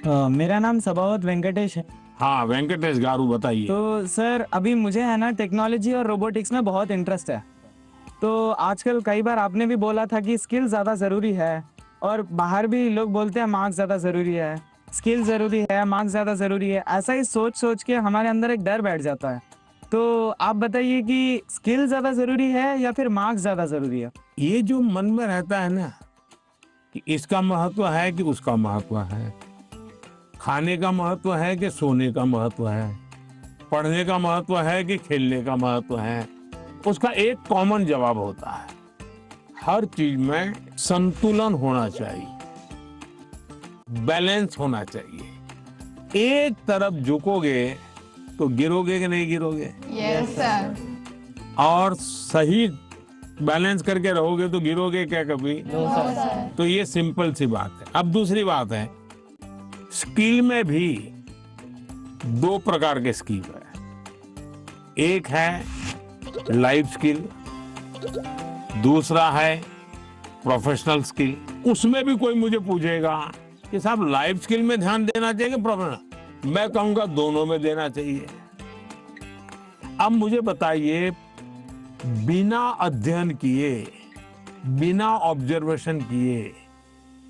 मेरा नाम सबावत वेंकटेश है। हाँ, वेंकटेश गारू, बताइए। तो सर अभी मुझे है ना टेक्नोलॉजी और रोबोटिक्स में बहुत इंटरेस्ट है। तो आजकल कई बार आपने भी बोला था कि स्किल ज़्यादा ज़रूरी है, और बाहर भी लोग बोलते हैं मार्क्स ज़्यादा ज़रूरी है, स्किल ज़रूरी है, मार्क्स ज़्यादा ज़रूरी है। ऐसा ही सोच सोच के हमारे अंदर एक डर बैठ जाता है। तो आप बताइए कि स्किल ज़्यादा ज़रूरी है या फिर मार्क्स ज़्यादा ज़रूरी है? ये जो मन में रहता है ना कि इसका महत्व है कि उसका महत्व है, खाने का महत्व है कि सोने का महत्व है, पढ़ने का महत्व है कि खेलने का महत्व है, उसका एक कॉमन जवाब होता है, हर चीज में संतुलन होना चाहिए, बैलेंस होना चाहिए। एक तरफ झुकोगे तो गिरोगे कि नहीं गिरोगे? Yes sir. और सही बैलेंस करके रहोगे तो गिरोगे क्या कभी? No sir. तो ये सिंपल सी बात है। अब दूसरी बात है, स्किल में भी दो प्रकार के स्किल है। एक है लाइफ स्किल, दूसरा है प्रोफेशनल स्किल। उसमें भी कोई मुझे पूछेगा कि साहब लाइफ स्किल में ध्यान देना चाहिए कि प्रोफेशनल, मैं कहूंगा दोनों में देना चाहिए। अब मुझे बताइए, बिना अध्ययन किए, बिना ऑब्जर्वेशन किए,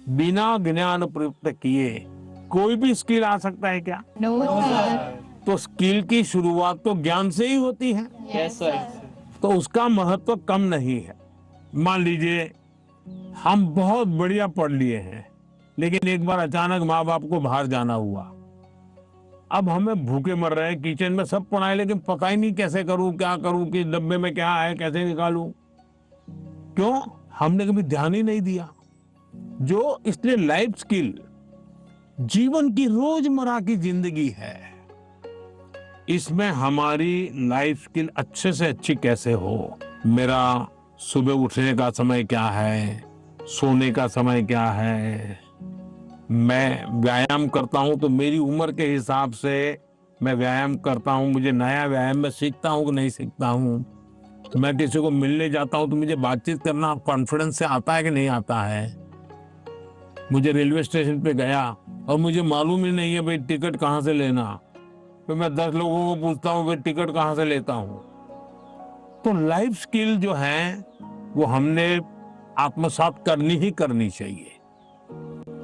बिना ज्ञान प्राप्त किए कोई भी स्किल आ सकता है क्या? No sir. तो स्किल की शुरुआत तो ज्ञान से ही होती है। Yes sir. तो उसका महत्व कम नहीं है। मान लीजिए हम बहुत बढ़िया पढ़ लिए हैं, लेकिन एक बार अचानक माँ बाप को बाहर जाना हुआ। अब हमें भूखे मर रहे हैं, किचन में सब पड़ा है, लेकिन पता ही नहीं कैसे करूं, क्या करूं, कि डब्बे में क्या है, कैसे निकालूं। क्यों? हमने कभी ध्यान ही नहीं दिया। जो इसलिए लाइफ स्किल जीवन की रोजमर्रा की जिंदगी है, इसमें हमारी लाइफ स्किल अच्छे से अच्छी कैसे हो। मेरा सुबह उठने का समय क्या है, सोने का समय क्या है, मैं व्यायाम करता हूं तो मेरी उम्र के हिसाब से मैं व्यायाम करता हूं, मुझे नया व्यायाम में सीखता हूं कि नहीं सीखता हूं। मैं किसी को मिलने जाता हूं तो मुझे बातचीत करना कॉन्फिडेंस से आता है कि नहीं आता है। मुझे रेलवे स्टेशन पे गया और मुझे मालूम ही नहीं है भाई टिकट कहाँ से लेना, तो मैं 10 लोगों को पूछता हूँ भाई टिकट कहाँ से लेता हूँ। तो लाइफ स्किल जो है वो हमने आत्मसात करनी ही करनी चाहिए।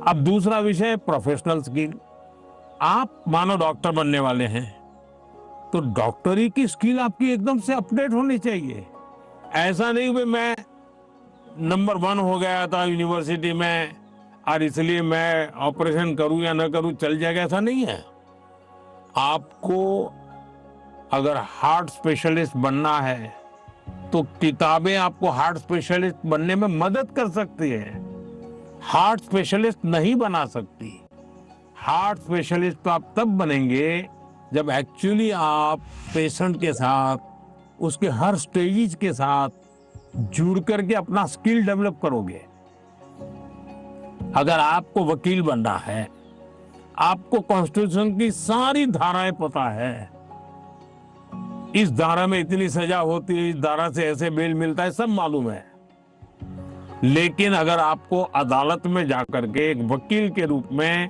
अब दूसरा विषय प्रोफेशनल स्किल। आप मानो डॉक्टर बनने वाले हैं, तो डॉक्टरी की स्किल आपकी एकदम से अपडेट होनी चाहिए। ऐसा नहीं कि मैं नंबर 1 हो गया था यूनिवर्सिटी में और इसलिए मैं ऑपरेशन करूं या ना करूं चल जाएगा, ऐसा नहीं है। आपको अगर हार्ट स्पेशलिस्ट बनना है तो किताबें आपको हार्ट स्पेशलिस्ट बनने में मदद कर सकती है, हार्ट स्पेशलिस्ट नहीं बना सकती। हार्ट स्पेशलिस्ट तो आप तब बनेंगे जब एक्चुअली आप पेशेंट के साथ, उसके हर स्टेज के साथ जुड़ करके अपना स्किल डेवलप करोगे। अगर आपको वकील बनना है, आपको कॉन्स्टिट्यूशन की सारी धाराएं पता है, इस धारा में इतनी सजा होती है, इस धारा से ऐसे बेल मिलता है, सब मालूम है। लेकिन अगर आपको अदालत में जाकर के एक वकील के रूप में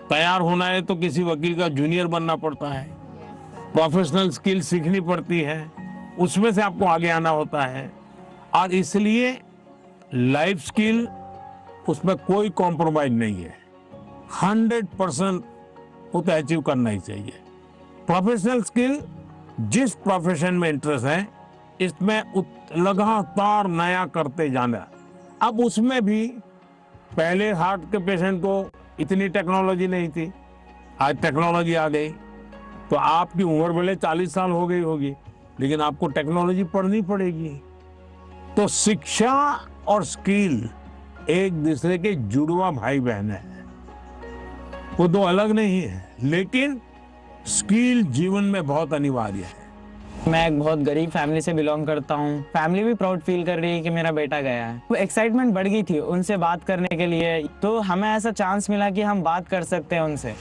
तैयार होना है तो किसी वकील का जूनियर बनना पड़ता है, प्रोफेशनल स्किल सीखनी पड़ती है, उसमें से आपको आगे आना होता है। और इसलिए लाइफ स्किल, उसमें कोई कॉम्प्रोमाइज नहीं है, 100% वो तो अचीव करना ही चाहिए। प्रोफेशनल स्किल, जिस प्रोफेशन में इंटरेस्ट है इसमें लगातार नया करते जाना। अब उसमें भी पहले हार्ट के पेशेंट को इतनी टेक्नोलॉजी नहीं थी, आज टेक्नोलॉजी आ गई। तो आपकी उम्र भले 40 साल हो गई होगी, लेकिन आपको टेक्नोलॉजी पढ़नी पड़ेगी। तो शिक्षा और स्किल एक दूसरे के जुड़वा भाई बहन है, वो दो अलग नहीं है, लेकिन स्किल जीवन में बहुत अनिवार्य है। मैं एक बहुत गरीब फैमिली से बिलोंग करता हूँ। फैमिली भी प्राउड फील कर रही है कि मेरा बेटा गया है। वो एक्साइटमेंट बढ़ गई थी उनसे बात करने के लिए, तो हमें ऐसा चांस मिला कि हम बात कर सकते हैं उनसे।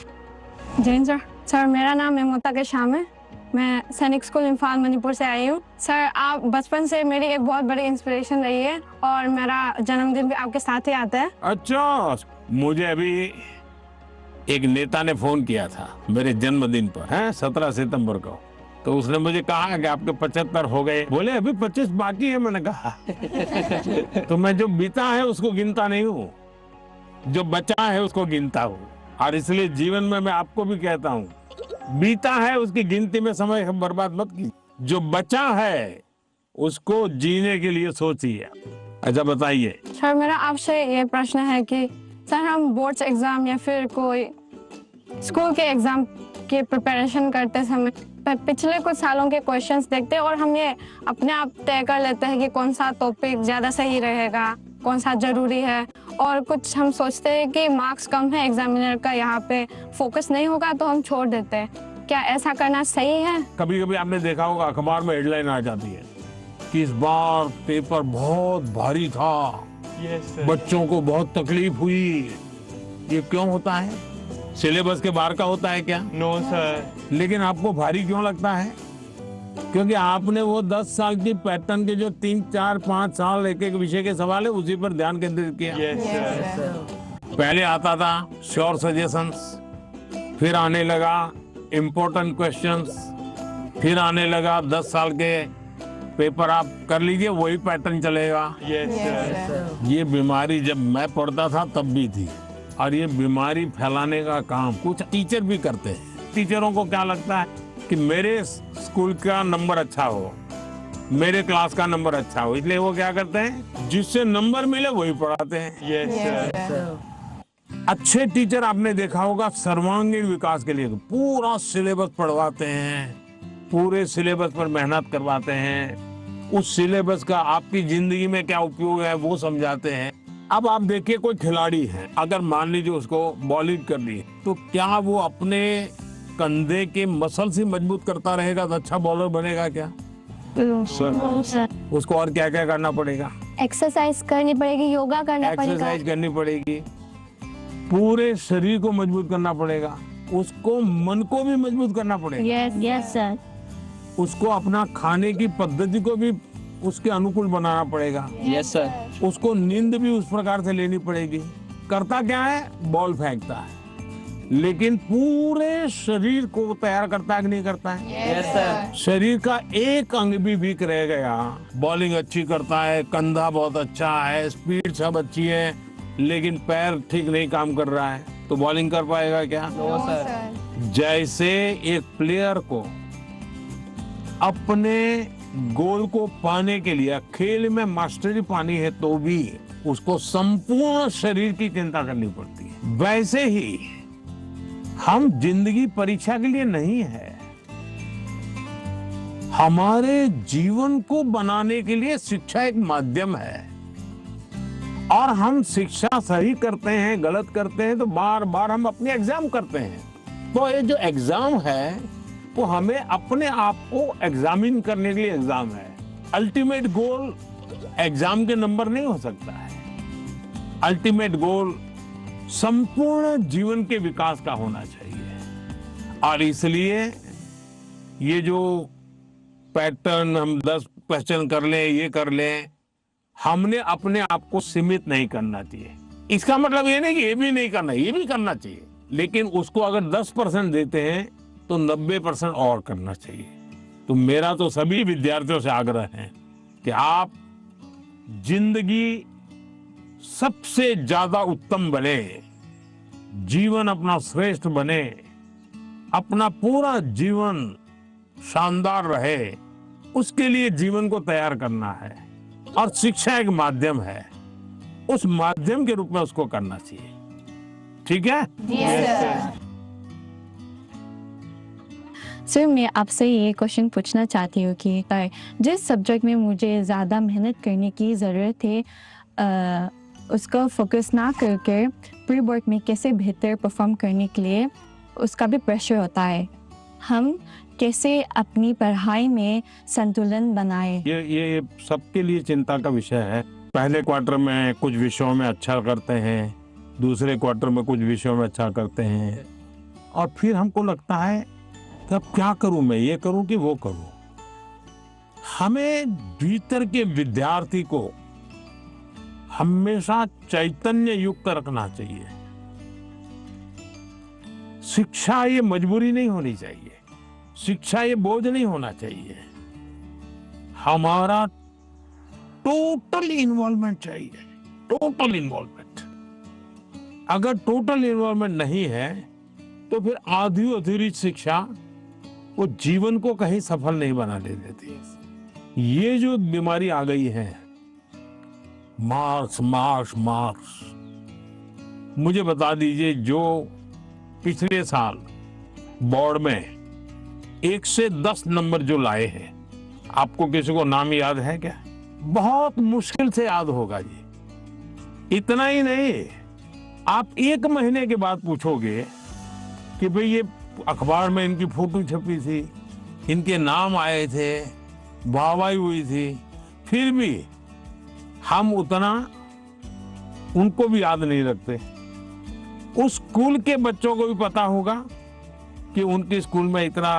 जैन सर, मेरा नाम ममता के शाम है। मैं सैनिक स्कूल इम्फाल मणिपुर से आई हूँ। सर, आप बचपन से मेरी एक बहुत बड़ी इंस्पिरेशन रही है और मेरा जन्मदिन भी आपके साथ ही आता है। अच्छा, मुझे अभी एक नेता ने फोन किया था मेरे जन्मदिन पर, है 17 सितंबर को। तो उसने मुझे कहा कि आपके 75 हो गए। बोले अभी 25 बाकी है। मैंने कहा तो मैं जो बीता है उसको गिनता नहीं हूँ, जो बचा है उसको गिनता हूँ। और इसलिए जीवन में मैं आपको भी कहता हूँ, बीता है उसकी गिनती में समय बर्बाद मत कीजिए, जो बचा है उसको जीने के लिए सोचिए। अच्छा बताइए। सर मेरा आपसे ये प्रश्न है कि सर हम बोर्ड्स एग्जाम या फिर कोई स्कूल के एग्जाम की प्रिपरेशन करते समय पिछले कुछ सालों के क्वेश्चंस देखते हैं और हम ये अपने आप तय कर लेते हैं कि कौन सा टॉपिक ज्यादा सही रहेगा, कौन सा जरूरी है, और कुछ हम सोचते हैं कि मार्क्स कम है एग्जामिनर का, यहाँ पे फोकस नहीं होगा तो हम छोड़ देते हैं। क्या ऐसा करना सही है? कभी कभी आपने देखा होगा अखबार में हेडलाइन आ जाती है कि इस बार पेपर बहुत भारी था, बच्चों को बहुत तकलीफ हुई। ये क्यों होता है? सिलेबस के बाहर का होता है क्या? No sir. लेकिन आपको भारी क्यों लगता है? क्योंकि आपने वो 10 साल की पैटर्न के जो 3, 4, 5 साल एक एक विषय के सवाल है उसी पर ध्यान केंद्रित किया। पहले आता था श्योर सजेशंस, फिर आने लगा इम्पोर्टेंट क्वेश्चंस, फिर आने लगा 10 साल के पेपर आप कर लीजिए, वही पैटर्न चलेगा। ये बीमारी जब मैं पढ़ता था तब भी थी, और ये बीमारी फैलाने का काम कुछ टीचर भी करते हैं। टीचरों को क्या लगता है कि मेरे स्कूल का नंबर अच्छा हो, मेरे क्लास का नंबर अच्छा हो, इसलिए वो क्या करते हैं, जिससे नंबर मिले वही पढ़ाते हैं। अच्छे टीचर आपने देखा होगा सर्वांगीण विकास के लिए पूरा सिलेबस पढ़वाते हैं, पूरे सिलेबस पर मेहनत करवाते हैं, उस सिलेबस का आपकी जिंदगी में क्या उपयोग है वो समझाते हैं। अब आप देखिए कोई खिलाड़ी है, अगर मान लीजिए उसको बॉलिंग करनी है तो क्या वो अपने कंधे के मसल से मजबूत करता रहेगा तो अच्छा बॉलर बनेगा क्या? सर उसको और क्या क्या करना पड़ेगा? एक्सरसाइज करनी पड़ेगी, योगा करना पड़ेगा, एक्सरसाइज करनी पड़ेगी, पूरे शरीर को मजबूत करना पड़ेगा, उसको मन को भी मजबूत करना पड़ेगा। Yes sir. उसको अपना खाने की पद्धति को भी उसके अनुकूल बनाना पड़ेगा। Yes sir. उसको नींद भी उस प्रकार से लेनी पड़ेगी। करता क्या है? बॉल फेंकता है, लेकिन पूरे शरीर को तैयार करता है कि नहीं करता है? Yes sir. शरीर का एक अंग भी वीक रह गया, बॉलिंग अच्छी करता है, कंधा बहुत अच्छा है, स्पीड सब अच्छी है, लेकिन पैर ठीक नहीं काम कर रहा है तो बॉलिंग कर पाएगा क्या? No sir. जैसे एक प्लेयर को अपने गोल को पाने के लिए खेल में मास्टरी पानी है तो भी उसको संपूर्ण शरीर की चिंता करनी पड़ती है। वैसे ही हम जिंदगी परीक्षा के लिए नहीं है, हमारे जीवन को बनाने के लिए शिक्षा एक माध्यम है। और हम शिक्षा सही करते हैं, गलत करते हैं तो बार बार हम अपने एग्जाम करते हैं। तो ये जो एग्जाम है वो हमें अपने आप को एग्जामिन करने के लिए एग्जाम है। अल्टीमेट गोल एग्जाम के नंबर नहीं हो सकता है। अल्टीमेट गोल संपूर्ण जीवन के विकास का होना चाहिए। और इसलिए ये जो पैटर्न हम 10 क्वेश्चन कर लें, ये कर लें, हमने अपने आप को सीमित नहीं करना चाहिए। इसका मतलब ये नहीं कि ये भी नहीं करना, ये भी करना चाहिए, लेकिन उसको अगर 10% देते हैं तो 90% और करना चाहिए। तो मेरा तो सभी विद्यार्थियों से आग्रह है कि आप जिंदगी सबसे ज्यादा उत्तम बने, जीवन अपना श्रेष्ठ बने, अपना पूरा जीवन शानदार रहे, उसके लिए जीवन को तैयार करना है। और शिक्षा एक माध्यम है, उस माध्यम के रूप में उसको करना चाहिए। ठीक है? Yes sir. सर मैं आपसे ये क्वेश्चन पूछना चाहती हूँ कि जिस सब्जेक्ट में मुझे ज़्यादा मेहनत करने की ज़रूरत है उसका फोकस ना करके प्री बोर्ड में कैसे बेहतर परफॉर्म करने के लिए उसका भी प्रेशर होता है, हम कैसे अपनी पढ़ाई में संतुलन बनाए? ये सबके लिए चिंता का विषय है। पहले क्वार्टर में कुछ विषयों में अच्छा करते हैं, दूसरे क्वार्टर में कुछ विषयों में अच्छा करते हैं, और फिर हमको लगता है कि अब क्या करूं मैं, ये करूं कि वो करूं। हमें भीतर के विद्यार्थी को हमेशा चैतन्य युक्त रखना चाहिए। शिक्षा ये मजबूरी नहीं होनी चाहिए, शिक्षा ये बोझ नहीं होना चाहिए, हमारा टोटल इन्वॉल्वमेंट चाहिए, टोटल इन्वॉल्वमेंट। अगर टोटल इन्वॉल्वमेंट नहीं है तो फिर आधी अधूरी शिक्षा वो जीवन को कहीं सफल नहीं बना ले देती। ये जो बीमारी आ गई है, मार्क्स मार्क्स मार्क्स, मुझे बता दीजिए जो पिछले साल बोर्ड में 1 से 10 नंबर जो लाए हैं, आपको किसी को नाम याद है क्या? बहुत मुश्किल से याद होगा जी। इतना ही नहीं, आप 1 महीने के बाद पूछोगे कि भाई ये अखबार में इनकी फोटो छपी थी, इनके नाम आए थे, वाहवाही हुई थी, फिर भी हम उतना उनको भी याद नहीं रखते। उस स्कूल के बच्चों को भी पता होगा कि उनके स्कूल में इतना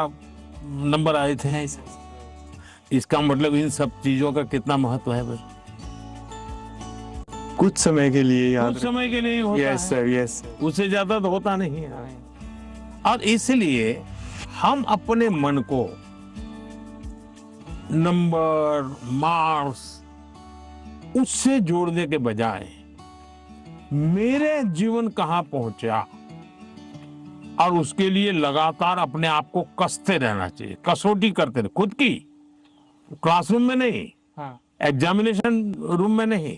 नंबर आए थे। इसका मतलब इन सब चीजों का कितना महत्व है। बस कुछ समय के लिए याद कुछ समय के लिए होता यस है, सर, यस। उससे ज्यादा तो होता नहीं है। और इसलिए हम अपने मन को नंबर मार्क्स उससे जोड़ने के बजाय मेरे जीवन कहां पहुंचा, और उसके लिए लगातार अपने आप को कसते रहना चाहिए, कसौटी करते रहे खुद की, क्लासरूम में नहीं, एग्जामिनेशन रूम में नहीं,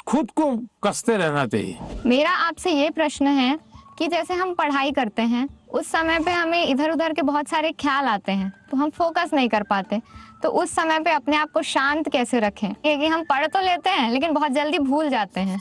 खुद को कसते रहना चाहिए। मेरा आपसे ये प्रश्न है कि जैसे हम पढ़ाई करते हैं उस समय पे हमें इधर उधर के बहुत सारे ख्याल आते हैं तो हम फोकस नहीं कर पाते, तो उस समय पे अपने आप को शांत कैसे रखें? ये कि हम पढ़ तो लेते हैं लेकिन बहुत जल्दी भूल जाते हैं।